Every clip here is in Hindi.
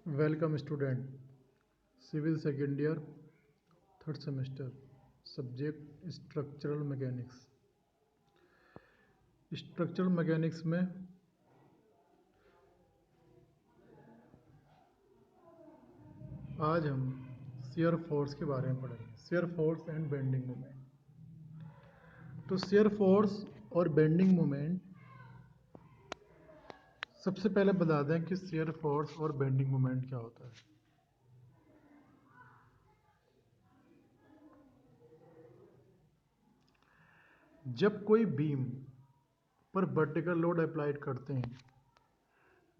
Welcome student, civil second year third semester, subject structural mechanics. Structural mechanics में आज हम शियर फोर्स के बारे में पढ़ेंगे, shear force and bending moment. तो शियर फोर्स और बेंडिंग मोमेंट, सबसे पहले बता दें कि शियर फोर्स और बेंडिंग मोमेंट क्या होता है। जब कोई बीम पर वर्टिकल लोड अप्लाइड करते हैं,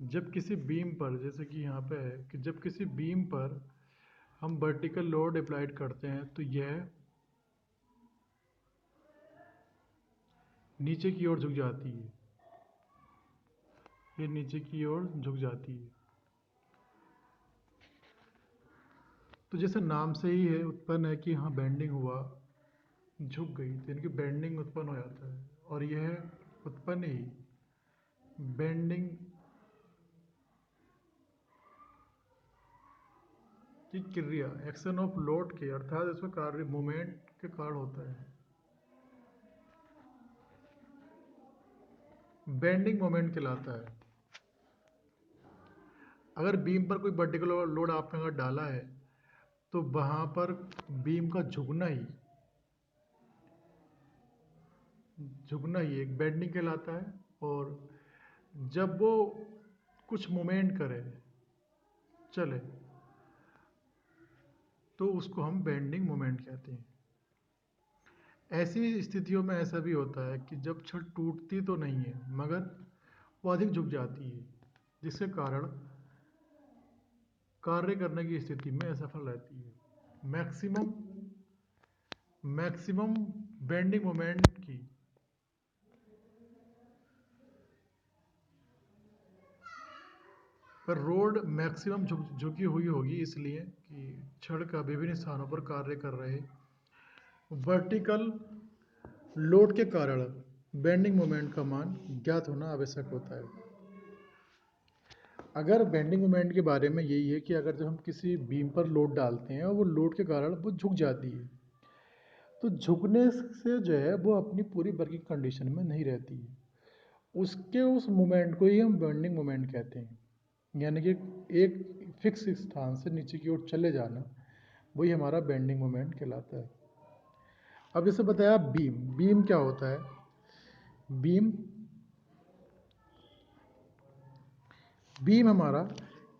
जब किसी बीम पर, जैसे कि यहाँ पे है कि जब किसी बीम पर हम वर्टिकल लोड अप्लाइड करते हैं तो यह नीचे की ओर झुक जाती है, ये नीचे की ओर झुक जाती है। तो जैसे नाम से ही है उत्पन्न है कि हाँ बेंडिंग हुआ, झुक गई, तो इनकी बेंडिंग उत्पन्न हो जाता है। और यह उत्पन्न ही बेंडिंग की क्रिया, एक्शन ऑफ लोड के, अर्थात इसमें कार्य मूवमेंट के कारण होता है। बेंडिंग मोमेंट कहलाता है। अगर बीम पर कोई वर्टिकल लोड आपने अगर डाला है तो वहां पर बीम का झुकना ही एक बेंडिंग कहलाता है। और जब वो कुछ मूवमेंट करे, चले, तो उसको हम बेंडिंग मोमेंट कहते हैं। ऐसी स्थितियों में ऐसा भी होता है कि जब छड़ टूटती तो नहीं है मगर वो अधिक झुक जाती है, जिसके कारण कार्य करने की स्थिति में असफल रहती है। मैक्सिमम बेंडिंग मोमेंट की पर रोड मैक्सिमम झुकी हुई होगी, इसलिए कि छड़ का विभिन्न स्थानों पर कार्य कर रहे वर्टिकल लोड के कारण बेंडिंग मोमेंट का मान ज्ञात होना आवश्यक होता है। अगर बेंडिंग मोमेंट के बारे में यही है कि अगर जब हम किसी बीम पर लोड डालते हैं और वो लोड के कारण वो झुक जाती है, तो झुकने से जो है वो अपनी पूरी वर्किंग कंडीशन में नहीं रहती है। उसके उस मोमेंट को ही हम बेंडिंग मोमेंट कहते हैं, यानी कि एक फिक्स स्थान से नीचे की ओर चले जाना, वही हमारा बेंडिंग मोमेंट कहलाता है। अब जैसे बताया बीम क्या होता है। बीम हमारा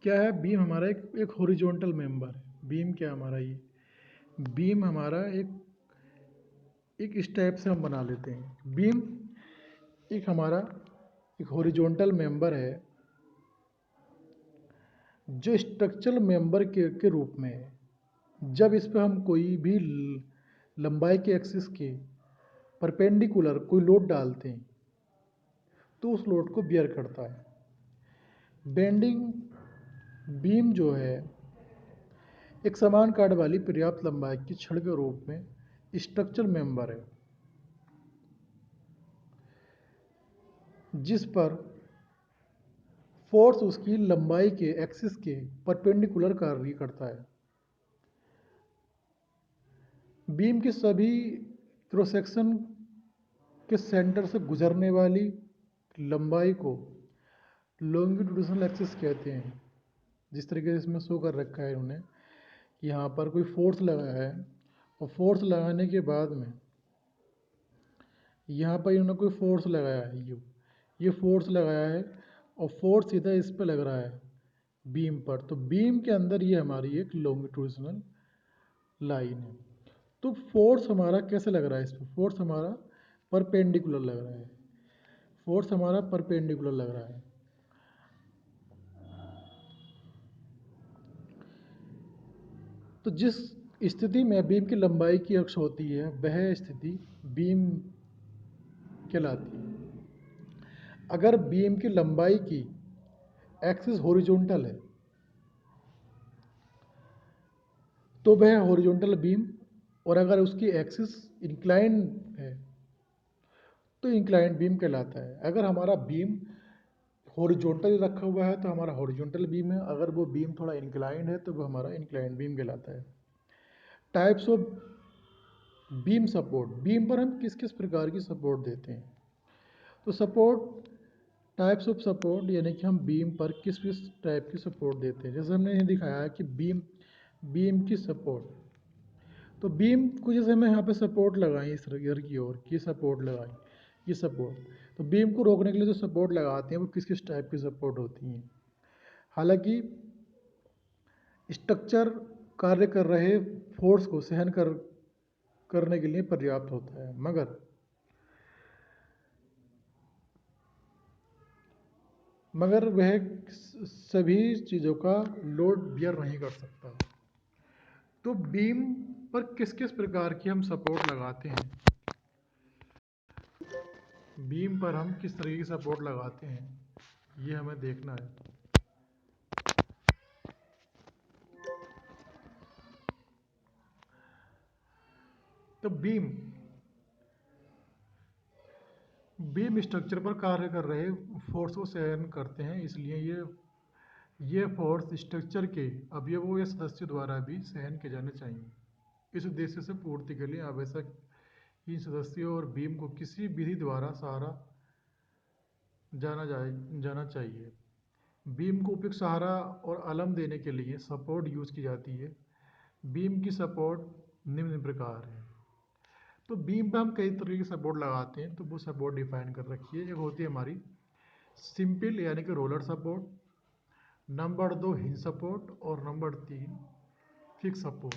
क्या है? बीम हमारा एक हॉरिजॉन्टल मेंबर है। बीम क्या हमारा, ये बीम हमारा एक स्टेप से हम बना लेते हैं। बीम हमारा एक हॉरिजॉन्टल मेंबर है जो स्ट्रक्चरल मेंबर के रूप में है। जब इस पर हम कोई भी लंबाई के एक्सिस के परपेंडिकुलर कोई लोड डालते हैं तो उस लोड को बियर करता है। बेंडिंग बीम जो है एक समान काट वाली पर्याप्त लंबाई की छड़ के रूप में स्ट्रक्चरल मेंबर है, जिस पर फोर्स उसकी लंबाई के एक्सिस के परपेंडिकुलर कार्य करता है। बीम की सभी क्रॉस सेक्शन के सेंटर से गुजरने वाली लंबाई को लॉन्गिट्यूडिनल एक्सिस कहते हैं। जिस तरीके से इसमें शो कर रखा है इन्होंने, यहाँ पर कोई फोर्स लगाया है और फोर्स लगाने के बाद में यहाँ पर इन्होंने कोई फोर्स लगाया है, ये फोर्स लगाया है और फोर्स सीधा इस पर लग रहा है बीम पर, तो बीम के अंदर ये हमारी एक लॉन्गिट्यूडिनल लाइन है। तो फोर्स हमारा कैसे लग रहा है? इस पर फोर्स हमारा परपेंडिकुलर लग रहा है, फोर्स हमारा परपेंडिकुलर लग रहा है। तो जिस स्थिति में बीम की लंबाई की अक्ष होती है वह स्थिति बीम कहलाती है। अगर बीम की लंबाई की एक्सिस हॉरिजॉन्टल है तो वह हॉरिजॉन्टल बीम, और अगर उसकी एक्सिस इंक्लाइन है तो इंक्लाइंड बीम कहलाता है। अगर हमारा बीम हॉरिजॉन्टल रखा हुआ है तो हमारा हॉरिजॉन्टल बीम है, अगर वो बीम थोड़ा इंक्लाइंड है तो वो हमारा इंक्लाइंड बीम कहलाता है। Types of beam support, beam पर हम किस किस प्रकार की सपोर्ट देते हैं। तो सपोर्ट, टाइप्स ऑफ सपोर्ट यानी कि हम बीम पर किस किस टाइप की सपोर्ट देते हैं। जैसे हमने ये दिखाया है कि बीम बीम की सपोर्ट, तो बीम को जैसे हमें यहाँ पे सपोर्ट लगाई इस इधर की ओर, की सपोर्ट लगाई, ये सपोर्ट, तो बीम को रोकने के लिए जो सपोर्ट लगाते हैं वो किस किस टाइप की सपोर्ट होती हैं। हालांकि स्ट्रक्चर कार्य कर रहे फोर्स को सहन करने के लिए पर्याप्त होता है, मगर वह सभी चीज़ों का लोड बियर नहीं कर सकता। तो बीम पर किस किस प्रकार की हम सपोर्ट लगाते हैं, बीम पर हम किस तरह की सपोर्ट लगाते हैं, ये हमें देखना है। तो बीम स्ट्रक्चर पर कार्य कर रहे फोर्स को सहन करते हैं, इसलिए ये फोर्स स्ट्रक्चर के अवयवों या सदस्यों द्वारा भी सहन किए जाने चाहिए। इस उद्देश्य से पूर्ति के लिए आवश्यक इन सदस्यों और बीम को किसी विधि द्वारा सहारा जाना चाहिए। बीम को उपयुक्त सहारा और आलम देने के लिए सपोर्ट यूज की जाती है। बीम की सपोर्ट निम्न प्रकार है। तो बीम पे हम कई तरह की सपोर्ट लगाते हैं, तो वो सपोर्ट डिफाइन कर रखी है। एक होती है हमारी सिंपल यानी कि roller support, number 2 hinge support, और नंबर 3 फिक्स सपोर्ट।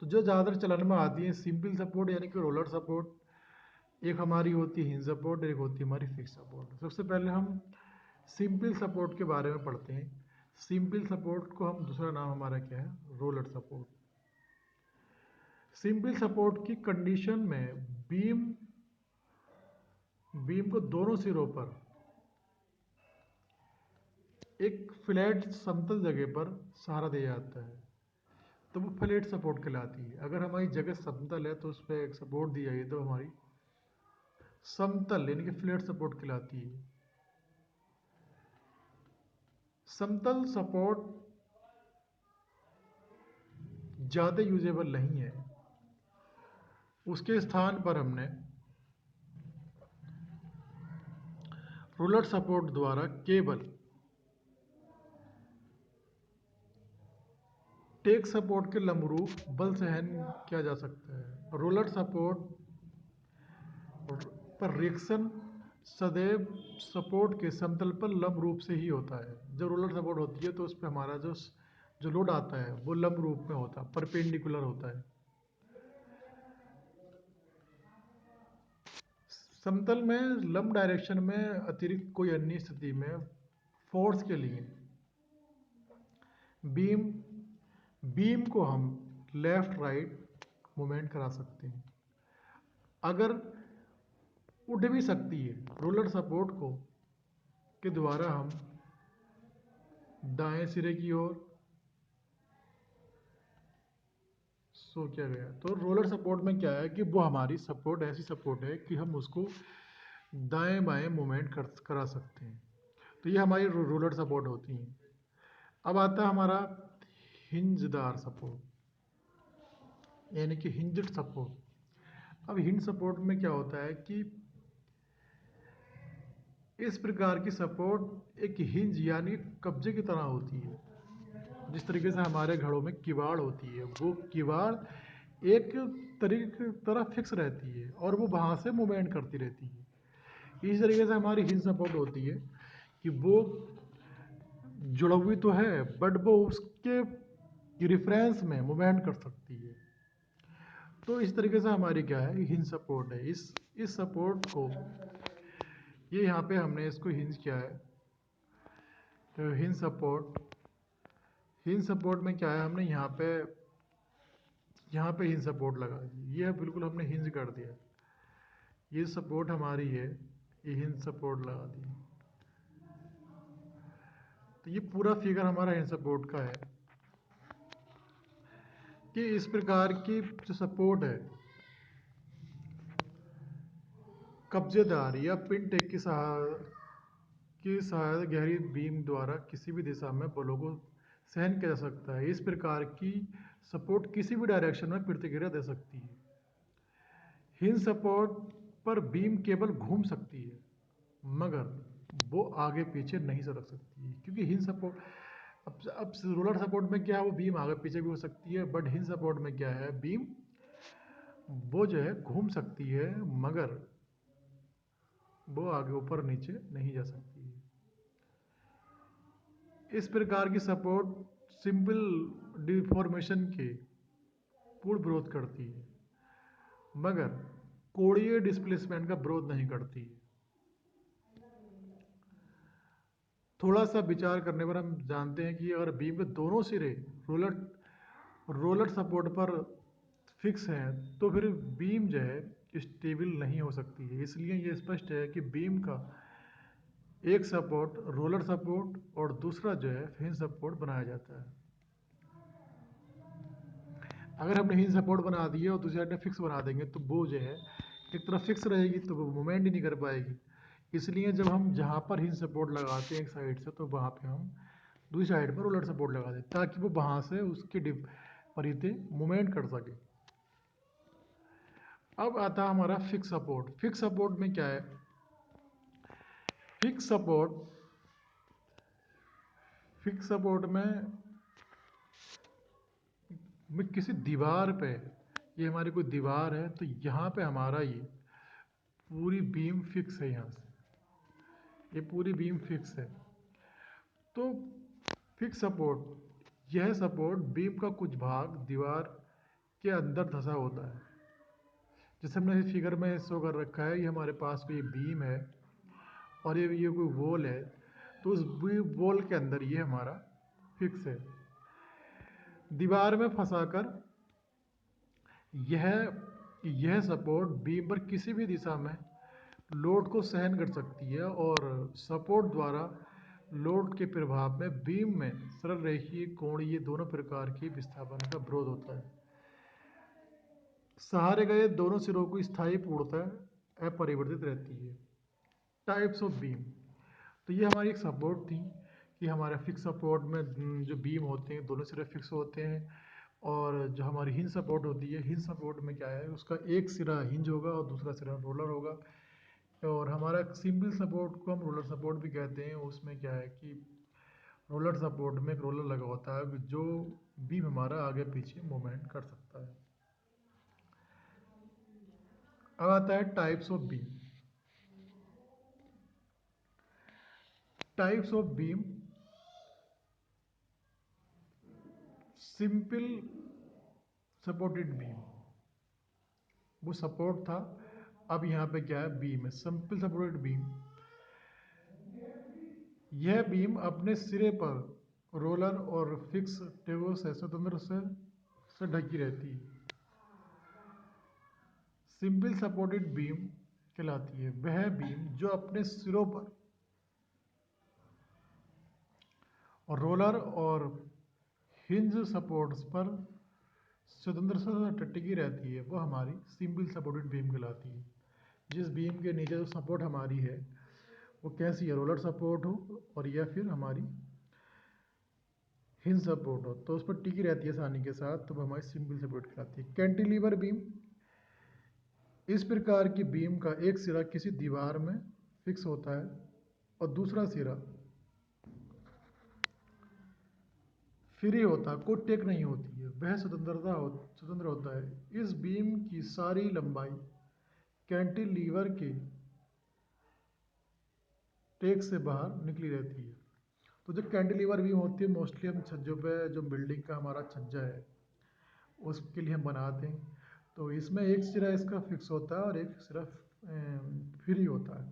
तो जो ज़्यादातर चलन में आती है सिंपल सपोर्ट यानी कि रोलर सपोर्ट, एक हमारी होती है हिंज सपोर्ट, एक होती है हमारी फिक्स सपोर्ट। सबसे पहले हम सिंपल सपोर्ट के बारे में पढ़ते हैं। सिंपल सपोर्ट को हम दूसरा नाम हमारा क्या है, रोलर सपोर्ट। सिंपल सपोर्ट की कंडीशन में बीम को दोनों सिरों पर एक फ्लैट समतल जगह पर सहारा दिया जाता है, तो वो फ्लैट सपोर्ट कहलाती है। अगर हमारी जगह समतल है तो उस पर एक सपोर्ट दी जाएगी तो हमारी समतल यानी कि फ्लैट सपोर्ट कहलाती है। समतल सपोर्ट ज़्यादा यूजेबल नहीं है, उसके स्थान पर हमने रोलर सपोर्ट द्वारा केवल टेक सपोर्ट के लंबरूप बल सहन किया जा सकता है। रोलर सपोर्ट पर रिएक्शन सदैव सपोर्ट के समतल पर लंब रूप से ही होता है। जब रोलर सपोर्ट होती है तो उस पर हमारा जो लोड आता है वो लंब रूप में होता है, परपेंडिकुलर होता है। समतल में लंब डायरेक्शन में अतिरिक्त कोई अन्य स्थिति में फोर्स के लिए बीम को हम लेफ्ट राइट मूवमेंट करा सकते हैं। अगर उठ भी सकती है रोलर सपोर्ट को के द्वारा हम दाएं सिरे की ओर सो किया गया। तो रोलर सपोर्ट में क्या है कि वो हमारी सपोर्ट ऐसी सपोर्ट है कि हम उसको दाएं बाएं मूवमेंट करा सकते हैं। तो ये हमारी रोलर सपोर्ट होती हैं। अब आता है हमारा हिंजदार सपोर्ट यानी कि हिंज्ड सपोर्ट। अब हिंज सपोर्ट में क्या होता है कि इस प्रकार की सपोर्ट एक हिंज यानी कब्जे की तरह होती है। जिस तरीके से हमारे घरों में किवाड़ होती है, वो किवाड़ एक तरह फिक्स रहती है और वो वहाँ से मूवमेंट करती रहती है। इस तरीके से हमारी हिंज सपोर्ट होती है कि वो जुड़ा हुई तो है बट वो उसके रिफरेंस में मूवमेंट कर सकती है। तो इस तरीके से हमारी क्या है, हिंज सपोर्ट है। इस सपोर्ट को ये यहाँ पे हमने इसको हिंज किया है। तो हिंज सपोर्ट में क्या है, हमने यहाँ पे हिंज सपोर्ट लगा दी। ये बिल्कुल हमने हिंज कर दिया। ये सपोर्ट हमारी है, ये हिंज सपोर्ट लगा दी। तो ये पूरा फिगर हमारा हिंज सपोर्ट का है कि इस प्रकार की जो सपोर्ट है कब्जेदार या पिन टेक की सहायता गहरी बीम द्वारा किसी भी दिशा में बलों को सहन किया जा सकता है। इस प्रकार की सपोर्ट किसी भी डायरेक्शन में प्रतिक्रिया दे सकती है। हिंज सपोर्ट पर बीम केवल घूम सकती है, मगर वो आगे पीछे नहीं सरक सकती है, क्योंकि हिंज सपोर्ट अब रोलर सपोर्ट में क्या है, वो बीम आगे पीछे भी हो सकती है, बट हिंज सपोर्ट में क्या है, बीम वो जो है घूम सकती है, मगर वो आगे ऊपर नीचे नहीं जा सकती है। इस प्रकार की सपोर्ट सिंपल डिफॉर्मेशन के पूर्ण विरोध करती है, मगर कोणीय डिस्प्लेसमेंट का विरोध नहीं करती है। थोड़ा सा विचार करने पर हम जानते हैं कि अगर बीम के दोनों सिरे रोलर रोलर सपोर्ट पर फिक्स हैं, तो फिर बीम जो है स्टेबल नहीं हो सकती है। इसलिए ये स्पष्ट है कि बीम का एक सपोर्ट रोलर सपोर्ट और दूसरा जो है हिंज सपोर्ट बनाया जाता है। अगर हमने हिंज सपोर्ट बना दिया और दूसरी साइड में फिक्स बना देंगे, तो वो जो है एक तरफ फिक्स रहेगी, तो वो मूवमेंट ही नहीं कर पाएगी। इसलिए जब हम जहाँ पर हिंज सपोर्ट लगाते हैं एक साइड से, तो वहाँ पे हम दूसरी साइड पर रोलर सपोर्ट लगा दें, ताकि वो वहाँ से उसके परिधि मूवमेंट कर सके। अब आता है हमारा फिक्स सपोर्ट। फिक्स सपोर्ट में क्या है, फिक्स सपोर्ट में किसी दीवार पे, ये हमारी कोई दीवार है, तो यहाँ पे हमारा ये पूरी बीम फिक्स है, यहाँ से ये पूरी बीम फिक्स है। तो फिक्स सपोर्ट, यह सपोर्ट बीम का कुछ भाग दीवार के अंदर धंसा होता है। जैसे हमने फिगर में शो कर रखा है, ये हमारे पास कोई बीम है और ये कोई वॉल है, तो उस वॉल के अंदर ये हमारा फिक्स है। दीवार में फंसाकर यह सपोर्ट बीम पर किसी भी दिशा में लोड को सहन कर सकती है, और सपोर्ट द्वारा लोड के प्रभाव में बीम में सरल रेखीय कोणीय दोनों प्रकार की विस्थापन का विरोध होता है। सहारे गए दोनों सिरों की स्थायी पूर्णता अपरिवर्तित रहती है। टाइप्स ऑफ बीम, तो ये हमारी एक सपोर्ट थी कि हमारे फिक्स सपोर्ट में जो बीम होते हैं दोनों सिरे फिक्स होते हैं, और जो हमारी हिंज सपोर्ट होती है, हिंज सपोर्ट में क्या है, उसका एक सिरा हिंज होगा और दूसरा सिरा रोलर होगा। और हमारा सिंपल सपोर्ट को हम रोलर सपोर्ट भी कहते हैं। उसमें क्या है कि रोलर सपोर्ट में एक रोलर लगा होता है जो बीम हमारा आगे पीछे मूवमेंट कर सकता है। अब आता है types of beam. Types of beam, simple supported beam, वो सपोर्ट था, अब यहाँ पे क्या है, बीम है, सिंपल सपोर्टेड बीम। यह बीम अपने सिरे पर रोलर और फिक्स टेगों से स्वतंत्र से ढकी रहती है। सिंपल सपोर्टेड बीम कहलाती है वह बीम जो अपने सिरों पर और रोलर और हिंज सपोर्ट्स पर स्वतंत्र से टिकी रहती है, वो हमारी सिंपल सपोर्टेड बीम कहलाती है। जिस बीम के नीचे जो सपोर्ट हमारी है वो कैसी है, रोलर सपोर्ट हो और या फिर हमारी हिंज सपोर्ट हो, तो उस पर टिकी रहती है आसानी के साथ, तो वो हमारी सिंपल सपोर्ट कहलाती है। कैंटिलीवर बीम, इस प्रकार की बीम का एक सिरा किसी दीवार में फिक्स होता है और दूसरा सिरा फ्री होता है, कोई टेक नहीं होती है, वह स्वतंत्र होता है। इस बीम की सारी लंबाई कैंटिलीवर के टेक से बाहर निकली रहती है। तो जो कैंटिलीवर बीम होती है, मोस्टली हम छज्जों पे, जो बिल्डिंग का हमारा छज्जा है उसके लिए हम बनाते हैं, तो इसमें एक सिरा इसका फिक्स होता है और एक सिरा फ्री होता है।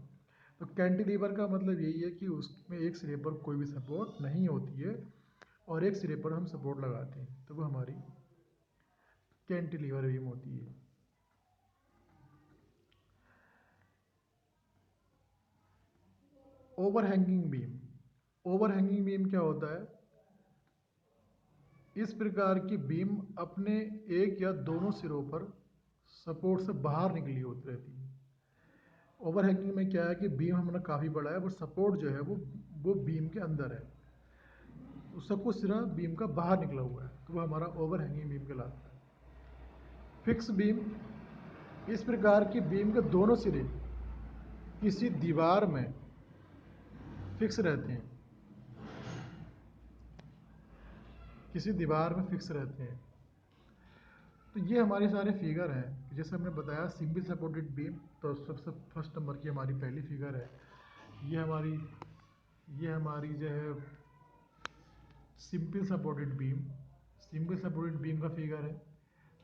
तो कैंटिलीवर का मतलब यही है कि उसमें एक सिरे पर कोई भी सपोर्ट नहीं होती है और एक सिरे पर हम सपोर्ट लगाते हैं, तो वो हमारी कैंटिलीवर बीम होती है। ओवरहैंगिंग बीम, ओवरहैंगिंग बीम क्या होता है, इस प्रकार की बीम अपने एक या दोनों सिरों पर सपोर्ट से बाहर निकली होती रहती है। ओवरहैंगिंग में क्या है कि बीम हमारा काफ़ी बड़ा है, वो सपोर्ट जो है वो बीम के अंदर है, उसका कुछ सिरा बीम का बाहर निकला हुआ है, तो वो हमारा ओवरहैंगिंग बीम कहलाता है। फिक्स बीम, इस प्रकार की बीम के दोनों सिरे किसी दीवार में फिक्स रहते हैं, किसी दीवार में फिक्स रहते हैं। तो ये हमारे सारे फिगर हैं, जैसे हमने बताया सिंपल सपोर्टेड बीम, तो सबसे फर्स्ट नंबर की हमारी पहली फिगर है। ये हमारी जो है simple supported beam, simple supported beam का फिगर है,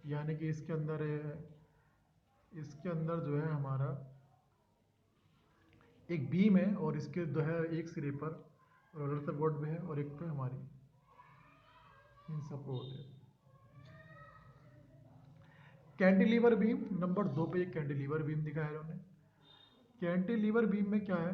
यानी कि इसके अंदर जो है हमारा एक बीम है और इसके जो है एक सिरे पर रोलर सपोर्ट भी है और एक पे हमारी सपोर्ट है। कैंटिलीवर बीम नंबर 2 पे एक कैंटिलीवर बीम दिखाया है उन्होंने। कैंटिलीवर बीम में क्या है,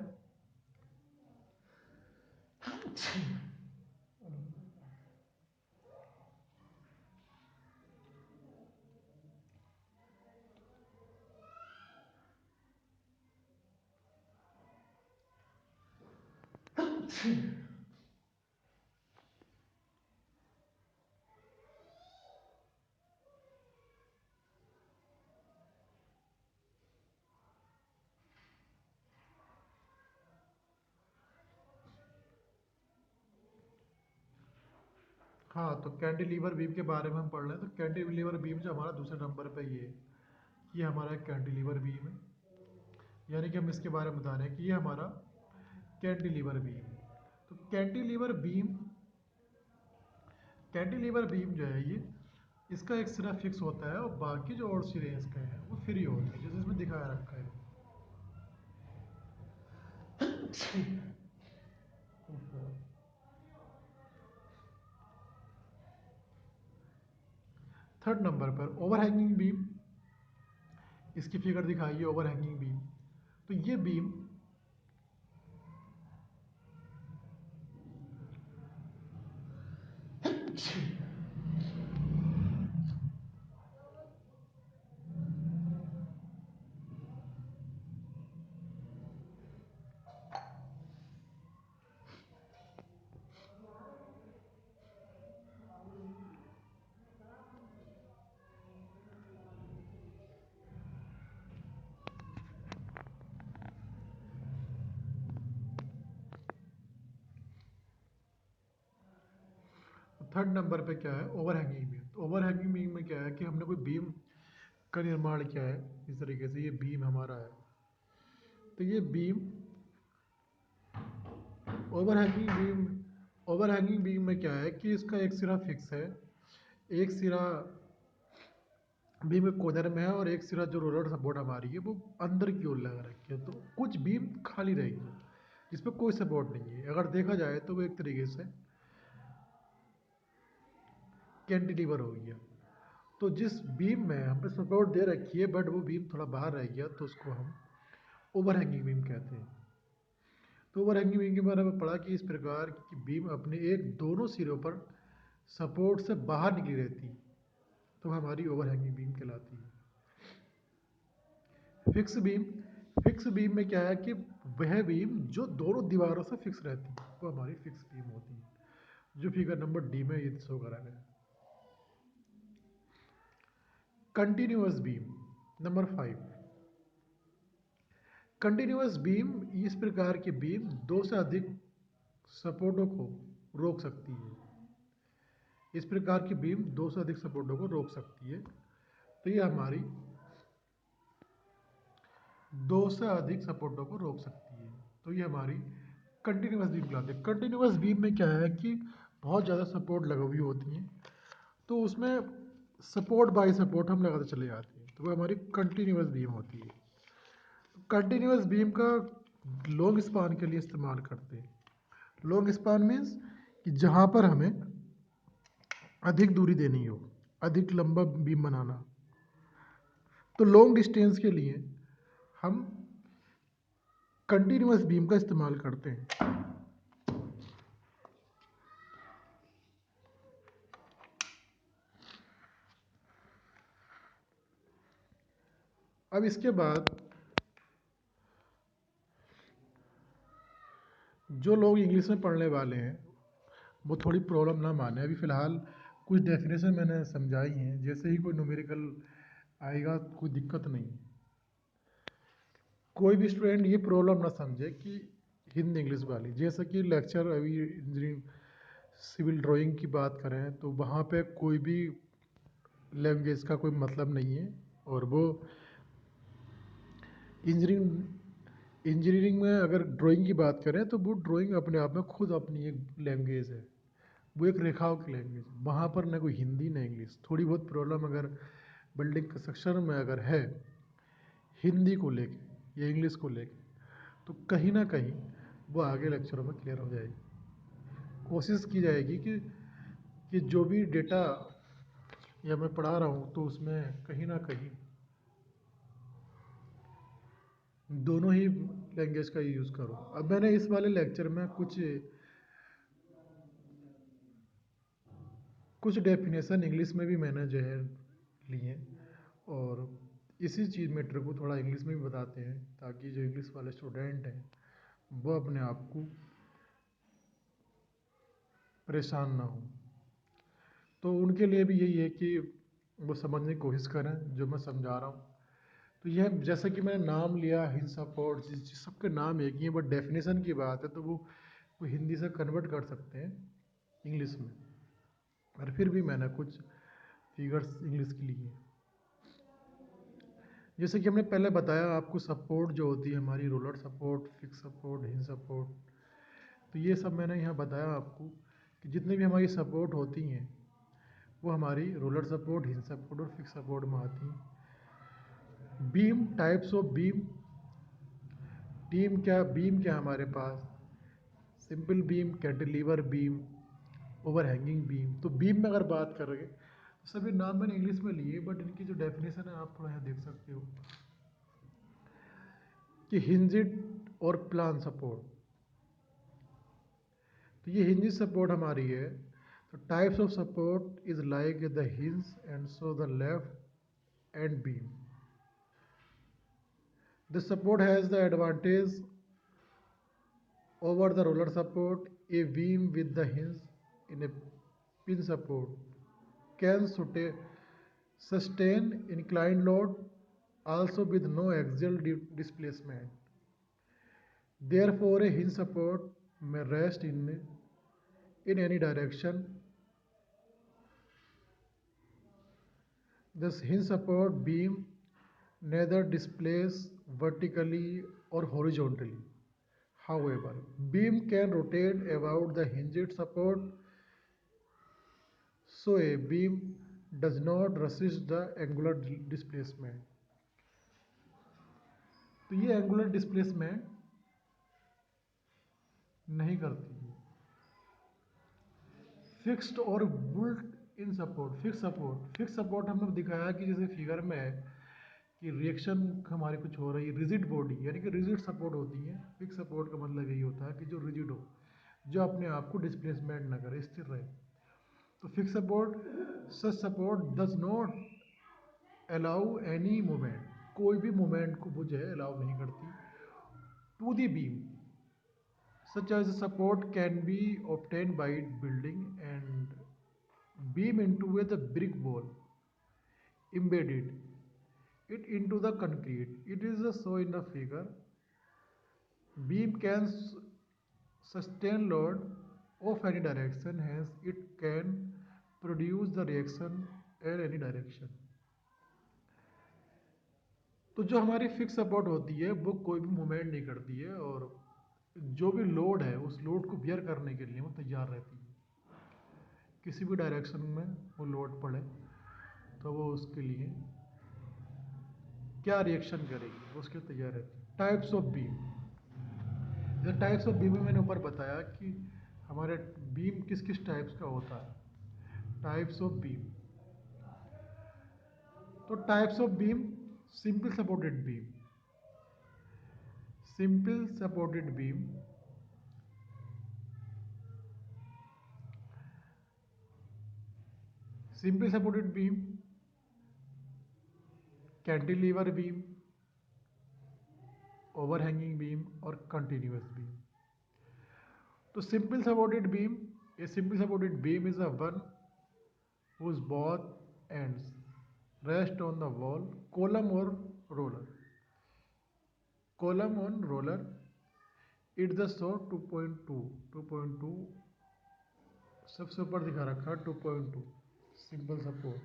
हाँ, तो कैंटिलीवर बीम के बारे में हम पढ़ रहे हैं। तो कैंटिलीवर बीम जो हमारा दूसरे नंबर पे ये हमारा एक कैंटिलीवर बीम है, यानी कि हम इसके बारे में बता रहे हैं कि ये हमारा कैंटिलीवर बीम है। तो कैंटिलीवर बीम जो है ये, इसका एक सिरा फिक्स होता है और बाकी जो और सिरे इसके हैं वो फ्री होते हैं, जैसे इसमें दिखाया रखा है। थर्ड नंबर पर ओवरहैंगिंग बीम, इसकी फिगर दिखाइए ओवरहैंगिंग बीम। तो ये बीम थर्ड नंबर पे क्या है, ओवरहैंगिंग बीम। तो ओवरहैंगिंग बीम में क्या है कि हमने कोई बीम का निर्माण किया है, इस तरीके से ये बीम हमारा है। तो ये बीम ओवरहैंगिंग बीम में क्या है कि इसका एक सिरा फिक्स है, एक सिरा बीम एक कॉर्नर में है और एक सिरा जो रोलर सपोर्ट हमारी है वो अंदर की ओर लगा रखी है। तो कुछ बीम खाली रहेगी जिसपे कोई सपोर्ट नहीं है। अगर देखा जाए तो वो एक तरीके से कैंटिलीवर हो गया। तो जिस बीम में हमें सपोर्ट दे रखी है बट वो बीम थोड़ा बाहर रह गया, तो उसको हम ओवरहैंगिंग बीम कहते हैं। तो ओवरहैंगिंग बीम के बारे में पढ़ा कि इस प्रकार की बीम अपने एक दोनों सिरों पर सपोर्ट से बाहर निकली रहती है, तो हमारी ओवरहैंगिंग बीम कहलाती है। फिक्स बीम में क्या है कि वह बीम जो दोनों दीवारों से फिक्स रहती है वो हमारी फिक्स बीम होती है, जो फिगर नंबर डी में ये शो करा गया। Continuous beam number 5। Continuous beam इस प्रकार की बीम दो से अधिक सपोर्टों को रोक सकती है। इस प्रकार की बीम दो से अधिक सपोर्टों को रोक सकती है, तो ये हमारी दो से अधिक सपोर्टों को रोक सकती है, तो ये हमारी कंटिन्यूअस बीम कहलाती है। कंटिन्यूअस बीम में क्या है कि बहुत ज़्यादा सपोर्ट लगी हुई होती हैं, तो उसमें सपोर्ट बाय सपोर्ट हम लगाते चले जाते हैं, तो वो हमारी कंटिन्यूअस बीम होती है। कंटिन्यूअस बीम का लॉन्ग स्पान के लिए इस्तेमाल करते हैं। लॉन्ग स्पान मीन्स कि जहाँ पर हमें अधिक दूरी देनी हो, अधिक लंबा बीम बनाना, तो लॉन्ग डिस्टेंस के लिए हम कंटिन्यूअस बीम का इस्तेमाल करते हैं। अब इसके बाद जो लोग इंग्लिश में पढ़ने वाले हैं वो थोड़ी प्रॉब्लम ना माने। अभी फ़िलहाल कुछ डेफिनेशन मैंने समझाई हैं, जैसे ही कोई न्यूमेरिकल आएगा कोई दिक्कत नहीं है। कोई भी स्टूडेंट ये प्रॉब्लम ना समझे कि हिंदी इंग्लिश वाली, जैसे कि लेक्चर अभी इंजीनियरिंग सिविल ड्राइंग की बात करें तो वहाँ पे कोई भी लैंग्वेज का कोई मतलब नहीं है। और वो इंजीनियरिंग में अगर ड्राइंग की बात करें तो वो ड्राइंग अपने आप में खुद अपनी एक लैंग्वेज है, वो एक रेखाओं की लैंग्वेज है। वहाँ पर ना कोई हिंदी ना इंग्लिश। थोड़ी बहुत प्रॉब्लम अगर बिल्डिंग कंस्ट्रक्शन में अगर है हिंदी को लेके या इंग्लिश को लेके, तो कहीं ना कहीं वो आगे लेक्चरों में क्लियर हो जाएगी। कोशिश की जाएगी कि जो भी डेटा या मैं पढ़ा रहा हूँ तो उसमें कहीं ना कहीं दोनों ही लैंग्वेज का यूज़ करो। अब मैंने इस वाले लेक्चर में कुछ डेफिनेशन इंग्लिश में भी मैंने जो है लिए, और इसी चीज़ मैटर को थोड़ा इंग्लिश में भी बताते हैं ताकि जो इंग्लिश वाले स्टूडेंट हैं वो अपने आप को परेशान ना हो। तो उनके लिए भी यही है कि वो समझने की कोशिश करें जो मैं समझा रहा हूँ। तो यह जैसे कि मैंने नाम लिया हिंद सपोर्ट, सबके नाम एक ही हैं, बट डेफिनेशन की बात है तो वो हिंदी से कन्वर्ट कर सकते हैं इंग्लिश में। और फिर भी मैंने कुछ फिगर्स इंग्लिश के लिए, जैसे कि हमने पहले बताया आपको, सपोर्ट जो होती है हमारी, roller support, fix support, hinge support, तो ये सब मैंने यहाँ बताया आपको कि जितनी भी हमारी सपोर्ट होती हैं वो हमारी रोलर सपोर्ट, हिंज सपोर्ट और फिक्स सपोर्ट में आती हैं। Beam, types of beam. Beam क्या हमारे पास, simple beam, cantilever beam, overhanging beam. तो बीम में अगर बात कर रहे हैं तो सभी नाम मैंने इंग्लिश में लिए, बट इनकी जो डेफिनेशन है आप थोड़ा यहाँ देख सकते हो कि हिंजिड और प्लान सपोर्ट। तो ये हिंज सपोर्ट हमारी है। तो types of support is like the hinge and so the left and beam. The support has the advantage over the roller support. A beam with the hinge in a pin support can sustain inclined load also with no axial displacement. Therefore, a hinge support may rest in any direction. This hinge support beam neither displaces vertically or horizontally. However, beam can rotate about the hinged support, so a beam does not resist the angular displacement. तो ये एंगुलर डिस्प्लेसमेंट नहीं करती है। फिक्स्ड और built in support, fix support हमने दिखाया कि जैसे फिगर में है कि रिएक्शन हमारी कुछ हो रही है, रिजिड बॉडी यानी कि रिजिड सपोर्ट होती है। फिक्स सपोर्ट का मतलब यही होता है कि जो रिजिड हो, जो अपने आप को डिस्प्लेसमेंट ना करे, स्थिर रहे। तो fix support, such support does not allow any movement, कोई भी मूवमेंट को वो जो है अलाउ नहीं करती to the beam. Such as support can be obtained by building and beam into with a brick wall, embedded it into the concrete. It is so in the figure. Beam can sustain load of any direction, hence it can produce the reaction in any direction. तो जो हमारी फिक्स सपोर्ट होती है वो कोई भी मूवमेंट नहीं करती है, और जो भी लोड है उस लोड को बियर करने के लिए वो तैयार रहती है। किसी भी डायरेक्शन में वो लोड पड़े तो वो उसके लिए क्या रिएक्शन करेगी वो उसके तैयार रहती है। टाइप्स ऑफ बीम, जैसे टाइप्स ऑफ बीम में मैंने ऊपर बताया कि हमारे बीम किस किस टाइप्स का होता है। टाइप्स ऑफ बीम, तो types of beam, simple supported beam, simple supported beam, simple supported beam, cantilever beam, overhanging beam और कंटिन्यूअस बीम। तो simple supported beam, a simple supported beam is a one whose both ends rest on the wall, column or roller. Column on roller, it's the so 2.2 सबसे ऊपर दिखा रखा 2.2 simple support.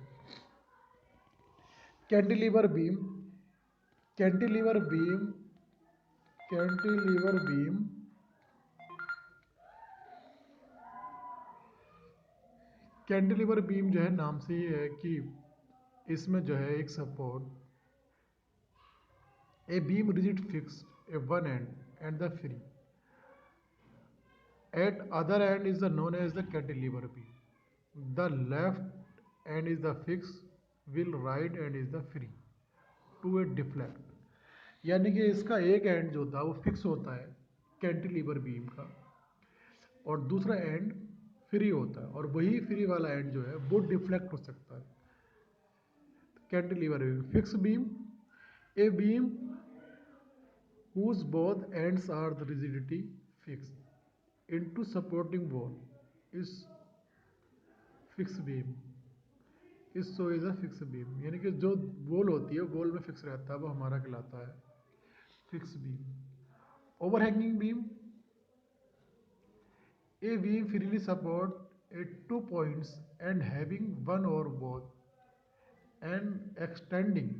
Cantilever beam, cantilever beam, cantilever beam, cantilever beam जो है नाम से ही है कि इसमें जो है एक support, a beam rigid fix a one and the free at other end is the known as the cantilever beam. The left end is the fixed, while right end is the free to a deflect. यानी कि इसका एक एंड जो था वो फिक्स होता है कैंटिलीवर बीम का, और दूसरा एंड फ्री होता है, और वही फ्री वाला एंड जो है वो डिफ्लेक्ट हो सकता है। Cantilever beam, fix beam, a beam whose both ends are the rigidity fixed into supporting wall is fixed beam, इस so is a fix beam. यानी कि जो वॉल होती है वॉल में फिक्स रहता है वो हमारा कहलाता है fix beam. Overhanging beam, a beam freely support at 2 points and having one or both and extending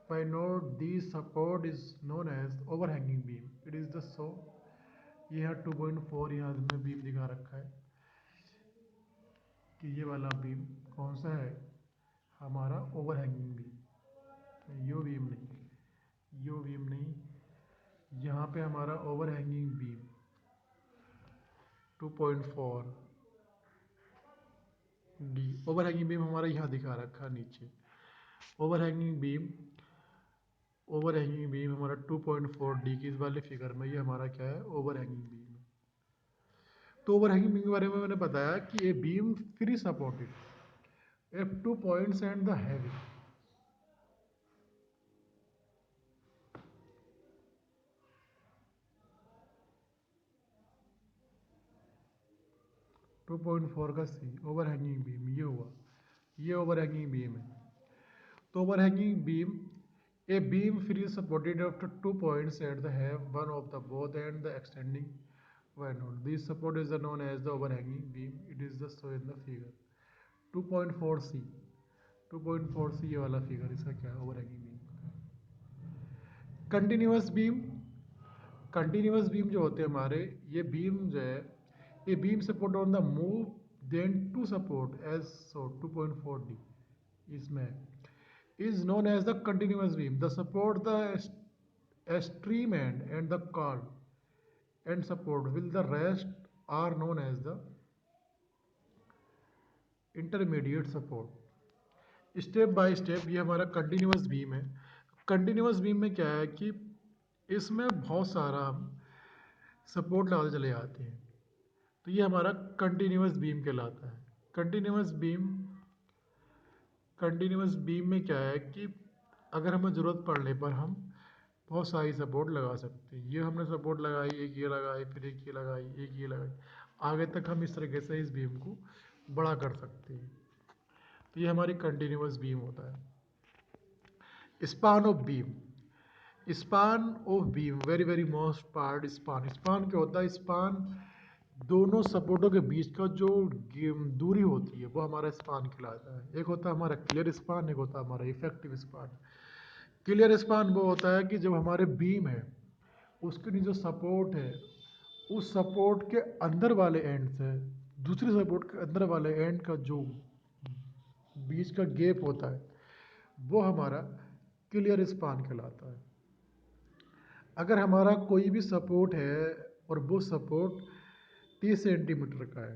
by node, this support is known as overhanging beam. It is the so, ये यहाँ 2.4 यहाँ में बीम दिखा रखा है कि ये वाला बीम कौन सा है, हमारा ओवरहैंगिंग बीम। यो बीम नहीं, यो बीम नहीं, यहाँ पे हमारा overhanging beam 2.4 D, overhanging beam हमारा यहाँ दिखा रखा नीचे। ओवरहैंगिंग बीम, ओवरहैंगिंग बीम हमारा 2.4 डी की इस वाले फिगर में, ये हमारा क्या है, ओवरहैंगिंग बीम है। तो ओवरहैंगिंग बीम के बारे में मैंने बताया कि ए बीम फ्री सपोर्टेड एफ 2 points and the heavy, to 2.4 का सी ओवरहैंगिंग बीम ये हुआ, ये ओवरहैंगिंग बीम है। तो overhanging beam, A beam free supported after 2 points at the have one of the both and the extending why not, this support is known as the overhanging beam. It is the so in the figure 2.4 c, 2.4 c ये वाला फिगर इसका क्या है, overhanging beam. Continuous beam, continuous beam जो होते हैं हमारे, ये बीम जो है, ये beam support on the more than two support as so 2.4 D इसमें is known as the continuous beam. The support the extreme end and the chord and support will the rest are known as the intermediate support। Step by step ये हमारा कंटिन्यूस बीम है। कंटिन्यूस बीम में क्या है कि इसमें बहुत सारा सपोर्ट लगाते चले जाते हैं, तो ये हमारा कंटिन्यूस बीम कहलाता है। कंटिन्यूस बीम, कंटिन्यूस बीम में क्या है कि अगर हमें ज़रूरत पड़ने पर हम बहुत सारी सपोर्ट लगा सकते हैं। ये हमने सपोर्ट लगाई, एक ये लगाई, फिर एक ये लगाई, एक ये लगाई, आगे तक हम इस तरीके से इस बीम को बड़ा कर सकते हैं। तो ये हमारी कंटिन्यूस बीम होता है। Span of beam, span of beam very very most part span. Span क्या होता है, स्पान दोनों सपोर्टों के बीच का जो दूरी होती है वो हमारा स्पान कहलाता है। एक होता है हमारा क्लियर स्पान, एक होता है हमारा इफेक्टिव स्पान। क्लियर स्पान वो होता है कि जब हमारे बीम है उसके जो सपोर्ट है, उस सपोर्ट के अंदर वाले एंड से दूसरे सपोर्ट के अंदर वाले एंड का जो बीच का गैप होता है वो हमारा क्लियर स्पान कहलाता है। अगर हमारा कोई भी सपोर्ट है और वो सपोर्ट 30 सेंटीमीटर का है,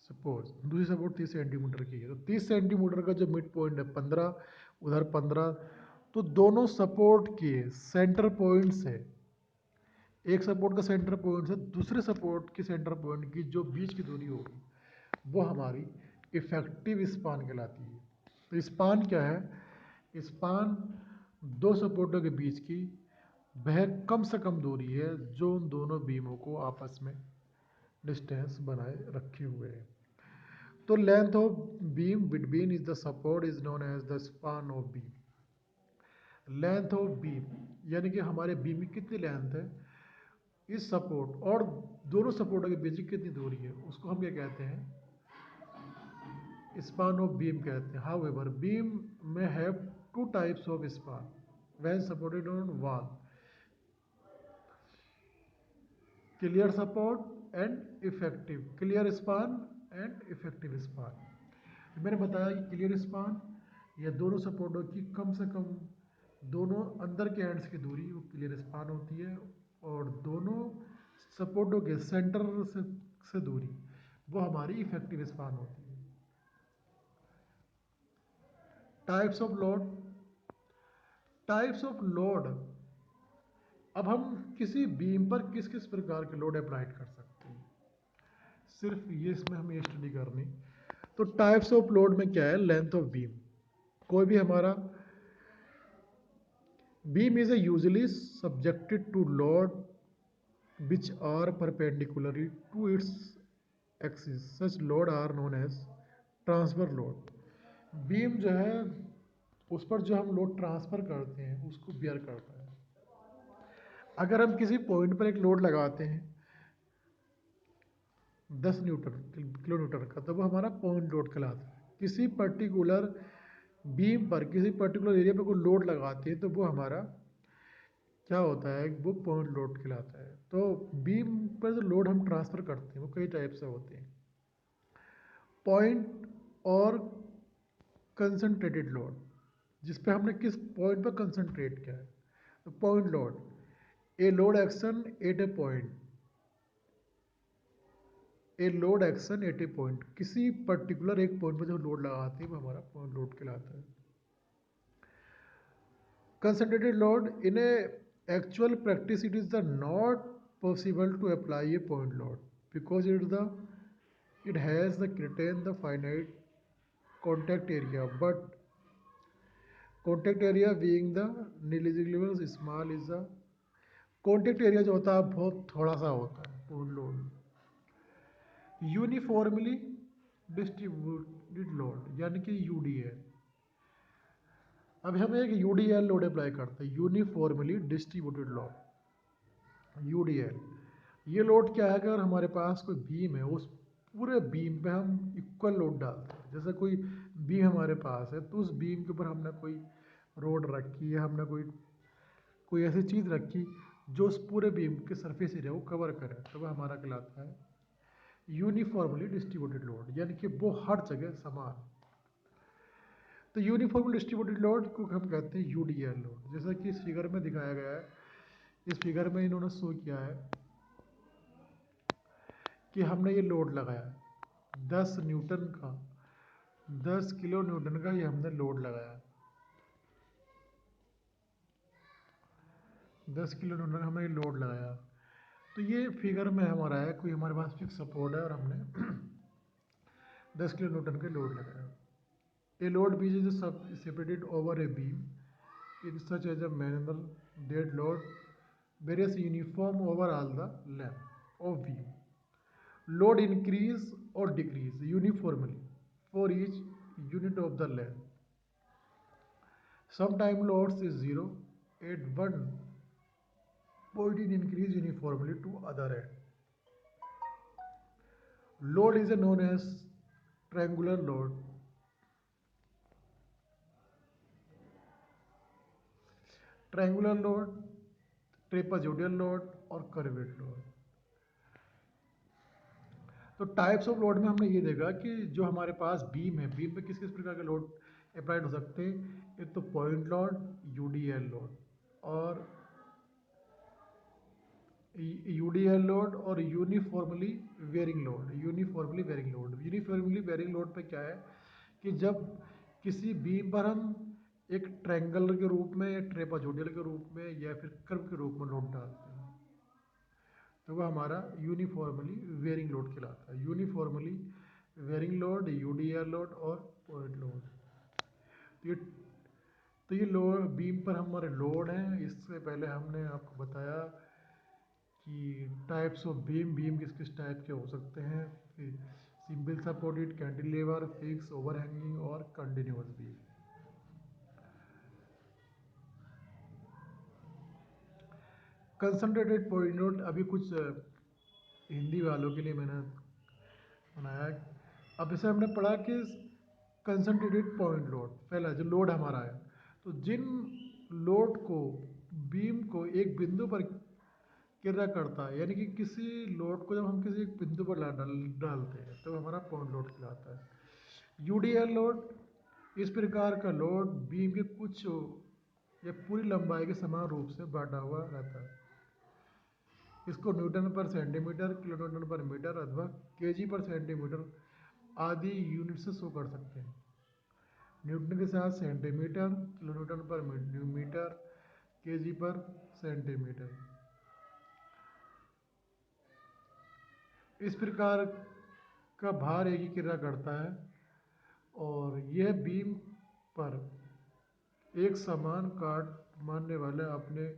सपोज दूसरी सपोर्ट 30 सेंटीमीटर की है, तो 30 सेंटीमीटर का जो मिड पॉइंट है 15, उधर 15, तो दोनों सपोर्ट के सेंटर पॉइंट से, एक सपोर्ट का सेंटर पॉइंट से दूसरे सपोर्ट के सेंटर पॉइंट की जो बीच की दूरी होगी वो हमारी इफेक्टिव स्पान कहलाती है। तो स्पान क्या है, स्पान दो सपोर्टों के बीच की वह कम से कम दूरी है जो उन दोनों बीमों को आपस में डिस्टेंस बनाए रखे हुए हैं। तो length of beam between is the support is known as the span of beam. Length of beam यानी कि हमारे बीम की कितनी लेंथ है, इस सपोर्ट और दोनों सपोर्टों के बीच की कितनी दूरी है, उसको हम क्या कहते हैं, स्पान ऑफ बीम कहते हैं। हाउएवर बीम में have two types of span when supported on wall, clear support and effective clear span and effective span. मैंने बताया कि क्लियर स्पान या दोनों सपोर्टों की कम से कम दोनों अंदर के एंड्स की दूरी वो क्लियर स्पान होती है, और दोनों सपोर्टों के सेंटर से दूरी वो हमारी इफेक्टिव स्पान होती है। Types of load, types of load, अब हम किसी बीम पर किस किस प्रकार के लोड अप्लाई कर सकते हैं, सिर्फ ये इसमें हमें स्टडी करनी। तो टाइप्स ऑफ लोड में क्या है, लेंथ ऑफ बीम, कोई भी हमारा beam is usually subjected to load which are perpendicularly to its axis, such load are known as transfer load। Beam जो है उस पर जो हम लोड ट्रांसफर करते हैं उसको बियर करता है। अगर हम किसी पॉइंट पर एक लोड लगाते हैं 10 न्यूटन किलो न्यूटन का, तो वो हमारा पॉइंट लोड कहलाता है। किसी पर्टिकुलर बीम पर किसी पर्टिकुलर एरिया पर कोई लोड लगाते हैं तो वो हमारा क्या होता है, वो पॉइंट लोड कहलाता है। तो बीम पर जो लोड हम ट्रांसफर करते हैं वो कई टाइप से होते हैं। पॉइंट और कंसंट्रेटेड लोड, जिस पे हमने किस पॉइंट पर कंसंट्रेट किया है, तो point load, a load action at A point, a load action at A point, किसी पर्टिकुलर एक पॉइंट पर जो लोड लगाते हैं वो हमारा पॉइंट लोड कहलाता है। Concentrated load, in A actual practice it is the not possible to apply a point load because it has the retain the finite contact area, but contact area being the negligible small is the contact area जो होता है बहुत थोड़ा सा होता है point load। Uniformly distributed load यानी कि यूडीएल, अब हम एक यूडीएल लोड अप्लाई करते हैं, यूनिफॉर्मली डिस्ट्रीब्यूटेड लोड, यूडीएल। ये लोड क्या है, अगर हमारे पास कोई बीम है उस पूरे बीम पे हम इक्वल लोड डालते हैं। जैसे कोई बीम हमारे पास है तो उस बीम के ऊपर हमने कोई रोड रखी है, हमने कोई कोई ऐसी चीज़ रखी जो उस पूरे बीम के सरफेस एरिया को कवर करे, तो वह हमारा कहलाता है यूनिफॉर्मली डिस्ट्रीब्यूटेड लोड, यानी कि वो हर जगह समान। तो यूनिफॉर्मली डिस्ट्रीब्यूटेड लोड को हम कहते हैं यूडीएल लोड, जैसा कि इस फिगर में दिखाया गया है। इस फिगर में इन्होंने शो किया है कि हमने ये लोड लगाया 10 न्यूटन का, 10 किलो न्यूटन का ये हमने लोड लगाया, 10 किलो न्यूटन का हमने ये लोड लगाया। तो ये फिगर में हमारा है, कोई हमारे पास फिक्स सपोर्ट है और हमने 10 किलो न्यूटन का लोड लगाया। A load which is separated over a beam in such as a manner that load varies uniform over all the length of beam. Load increase or decrease uniformly for each unit of the length. Sometimes loads is zero at one point in increase uniformly to other end. Load is known as triangular load, triangular load, trapezoidal load और कर्वेड लोड। तो टाइप्स ऑफ लोड में हमने ये देखा कि जो हमारे पास बीम है, बीम पे किस किस प्रकार के लोड अप्लाइड हो सकते हैं। एक तो पॉइंट लोड, यूडीएल लोड और यूडीएल लोड और uniformly varying load. Uniformly varying load, uniformly varying load पे क्या है कि जब किसी बीम पर हम एक ट्रायंगल के रूप में या ट्रेपेजोइडल के रूप में या फिर कर्व के रूप में लोड डालते हैं तो वह हमारा यूनिफॉर्मली वेरिंग लोड कहलाता है। Uniformly varying load, UDL load और पॉइंट लोड। तो ये लोड बीम पर हमारे लोड हैं। इससे पहले हमने आपको बताया कि टाइप्स ऑफ बीम, बीम किस किस टाइप के हो सकते हैं, फिर simple supported, cantilever, fix, overhanging और continuous beam. Concentrated point load अभी कुछ हिंदी वालों के लिए मैंने बनाया। अब इसे हमने पढ़ा कि कंसंट्रेटेड पॉइंट लोड, पहला जो लोड हमारा है, तो जिन लोड को बीम को एक बिंदु पर गिरा करता है, यानी कि किसी लोड को जब हम किसी एक बिंदु पर डालते हैं तो हमारा पॉइंट लोड कहलाता है। यूडीएल लोड, इस प्रकार का लोड बीम के कुछ या पूरी लंबाई के समान रूप से बांटा हुआ रहता है। इसको न्यूटन पर सेंटीमीटर, किलो न्यूटन पर मीटर अथवा केजी पर सेंटीमीटर आदि यूनिट से शो कर सकते हैं। न्यूटन के साथ सेंटीमीटर, किलो न्यूटन पर मीटर, केजी पर सेंटीमीटर। इस प्रकार का भार एक ही क्रिया करता है और यह बीम पर एक समान काट मानने वाले अपने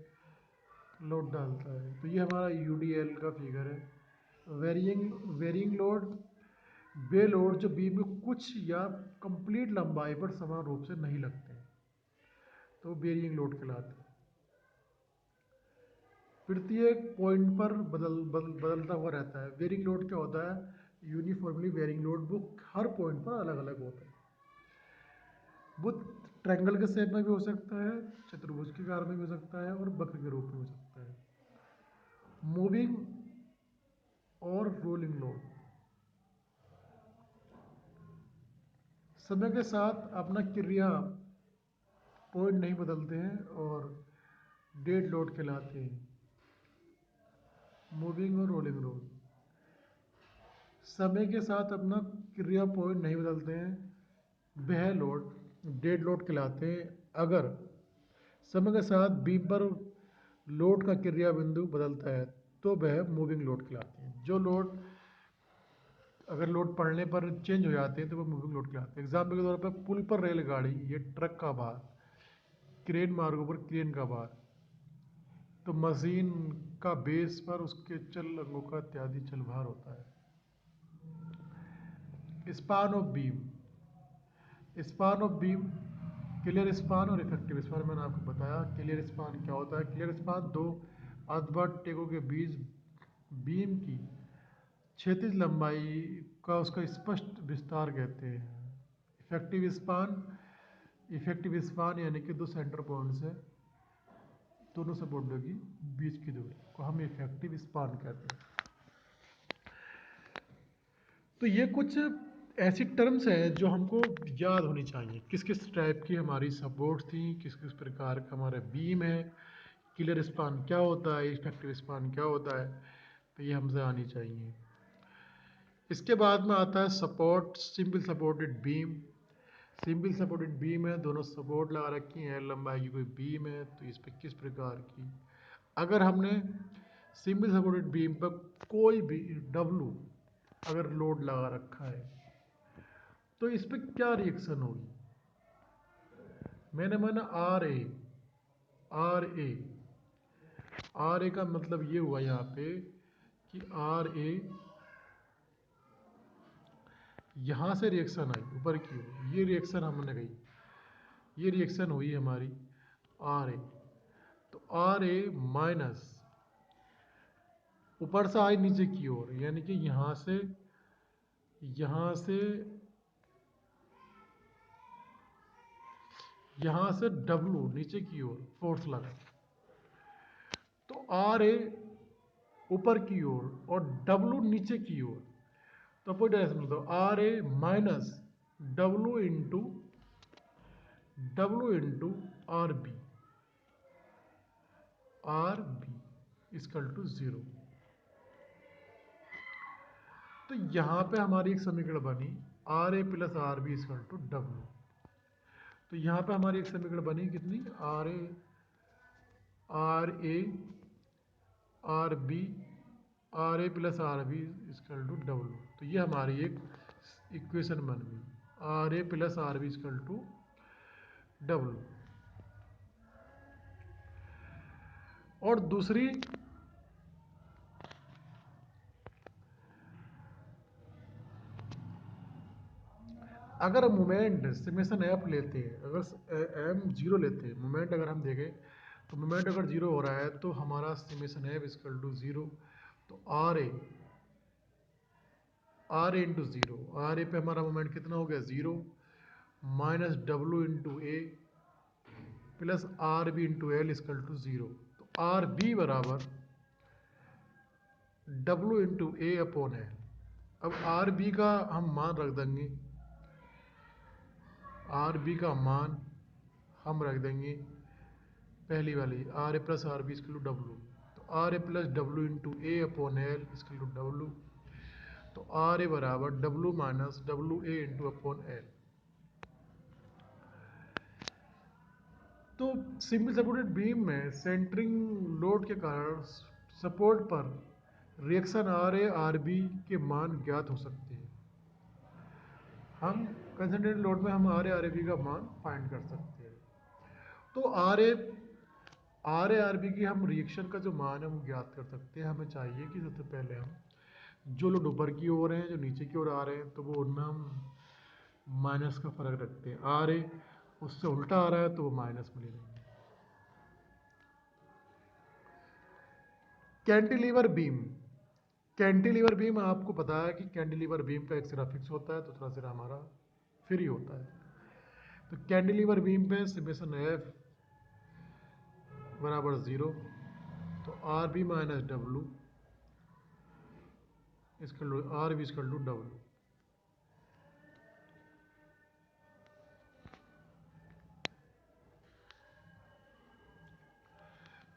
लोड डालता है। तो ये हमारा यूडीएल का फिगर है। वेरिंग लोड, वे लोड जो बीम में कुछ या कंप्लीट लंबाई पर समान रूप से नहीं लगते, तो वेरिंग लोड कहलाते हैं। प्रत्येक पॉइंट पर बदलता हुआ रहता है। वेरिंग लोड क्या होता है? यूनिफॉर्मली वेरिंग लोड वो हर पॉइंट पर अलग अलग होता है। वो ट्रायंगल के शेप में भी हो सकता है, चतुर्भुज के आकार में भी हो सकता है और वक्र के रूप में हो सकता है। मूविंग और रोलिंग लोड, समय के साथ अपना क्रिया पॉइंट नहीं बदलते हैं और डेड लोड कहलाते हैं। मूविंग और रोलिंग लोड समय के साथ अपना क्रिया पॉइंट नहीं बदलते हैं, वह लोड डेड लोड कहलाते हैं। अगर समय के साथ बीम पर लोड का क्रिया बिंदु बदलता है तो वह मूविंग लोड कहलाती है। जो लोड अगर लोड पड़ने पर चेंज हो जाते हैं तो वह मूविंग लोड कहलाते हैं। एग्जाम्पल के तौर पर पुल पर रेलगाड़ी या ट्रक का भार, क्रेन मार्गों पर क्रेन का भार, तो मशीन का बेस पर उसके चल अंगों का इत्यादि चल भार होता है। Span of beam, span of beam, clear span और इफेक्टिव स्पान मैंने आपको बताया। क्लियर स्पान क्या होता है? क्लियर स्पान दो अर्धवट टेकों के बीच बीम की क्षैतिज लंबाई का उसका स्पष्ट विस्तार कहते हैं। इफेक्टिव स्पान यानी कि दो सेंटर पॉइंट से दोनों सपोर्टों की बीच की दूरी को हम इफेक्टिव स्पान कहते हैं। तो ये कुछ ऐसी टर्म्स हैं जो हमको याद होनी चाहिए, किस किस टाइप की हमारी सपोर्ट थी, किस किस प्रकार का हमारा बीम है, क्लियर स्पान क्या होता है, इफेक्टिव स्पान क्या होता है, तो ये हमसे आनी चाहिए। इसके बाद में आता है support, simple supported beam. Simple supported beam है, दोनों सपोर्ट लगा रखी हैं, लंबाई की कोई बीम है, तो इस पर किस प्रकार की अगर हमने सिंपल सपोर्टेड बीम पर कोई भी डब्लू अगर लोड लगा रखा है तो इस पर क्या रिएक्शन होगी? मैंने माना आर ए का मतलब ये हुआ यहाँ पे कि आर ए यहाँ से रिएक्शन आई ऊपर की ओर, ये रिएक्शन हमने गई, ये रिएक्शन हुई हमारी आर ए, तो आर ए माइनस ऊपर से आई नीचे की ओर, यानी कि यहाँ से डब्लू नीचे की ओर फोर्स लगा, तो आर ए ऊपर की ओर और डब्लू नीचे की ओर, तो कोई डायरेक्शन मतलब R A minus W into R B equal to 0। तो यहाँ पे हमारी एक समीकरण बनी R A plus R B equal to W. तो यहाँ पे हमारी एक समीकरण बनी कितनी? R A plus R B equal to W. तो ये हमारी एक इक्वेशन बन गई, R A plus R B equal to W. और दूसरी अगर मोमेंट समेशन एफ लेते हैं, अगर एम जीरो लेते हैं, मोमेंट अगर हम देखें तो मोमेंट अगर जीरो हो रहा है तो हमारा summation F equal to zero. तो R A into zero, R A पे हमारा मोमेंट कितना हो गया zero, minus W into A plus R B into L equal to zero. तो आर बी बराबर W into A upon L. अब आर बी का हम मान रख देंगे, आर बी का मान हम रख देंगे पहली वाली R A plus R B equal to W. तो R A plus W into A upon L equal to W. तो आर ए बराबर W minus W A into upon L. तो सिंपल सपोर्टेड बीम में सेंटरिंग लोड के कारण सपोर्ट पर reaction R A R B के मान ज्ञात हो सकते हैं। हम कंसंट्रेटेड लोड में हम आर ए आर बी का मान फाइंड कर सकते हैं। तो आर ए आर बी की हम रिएक्शन का जो मान है वो ज्ञात कर सकते हैं। हमें चाहिए कि सबसे पहले हम जो लोड ऊपर की ओर हैं जो नीचे की ओर आ रहे हैं तो वो उनमें हम माइनस का फर्क रखते हैं। आर ए उससे उल्टा आ रहा है तो वो माइनस में ले लेंगे। कैंटिलीवर बीम, कैंटिलीवर बीम आपको पता है कि कैंटिलीवर बीम का एक सिरा फिक्स होता है, दूसरा सिरा हमारा फ्री होता है। तो कैंटिलीवर बीम पे समेशन एफ बराबर ज़ीरो। तो आर बी माइनस डब्लू इसका आर बी इसका डब्लू।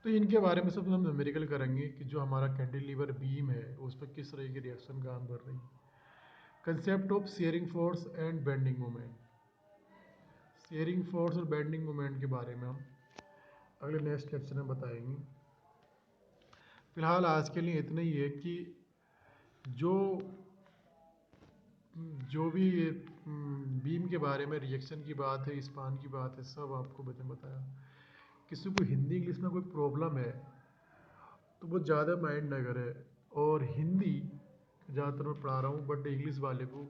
तो इनके बारे में सब हम न्यूमेरिकल करेंगे कि जो हमारा कैंटिलीवर बीम है उस पर किस तरह की रिएक्शन काम कर रही है। Concept of sharing force and bending moment, sharing force और बेंडिंग मोमेंट के बारे में हम अगले नेक्स्ट लेक्चर में बताएंगे। फिलहाल आज के लिए इतना ही है कि जो जो भी बीम के बारे में रिएक्शन की बात है, स्पान की बात है, सब आपको मैंने बताया। किसी को हिंदी इंग्लिश में कोई प्रॉब्लम है तो वो ज़्यादा माइंड ना करे। और हिंदी ज़्यादातर मैं पढ़ा रहा हूँ बट इंग्लिश वाले को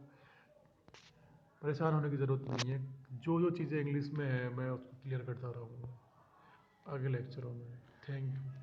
परेशान होने की ज़रूरत नहीं है। जो जो चीज़ें इंग्लिश में है मैं उसको क्लियर करता रहूँगा आगे लेक्चरों में। Thank you.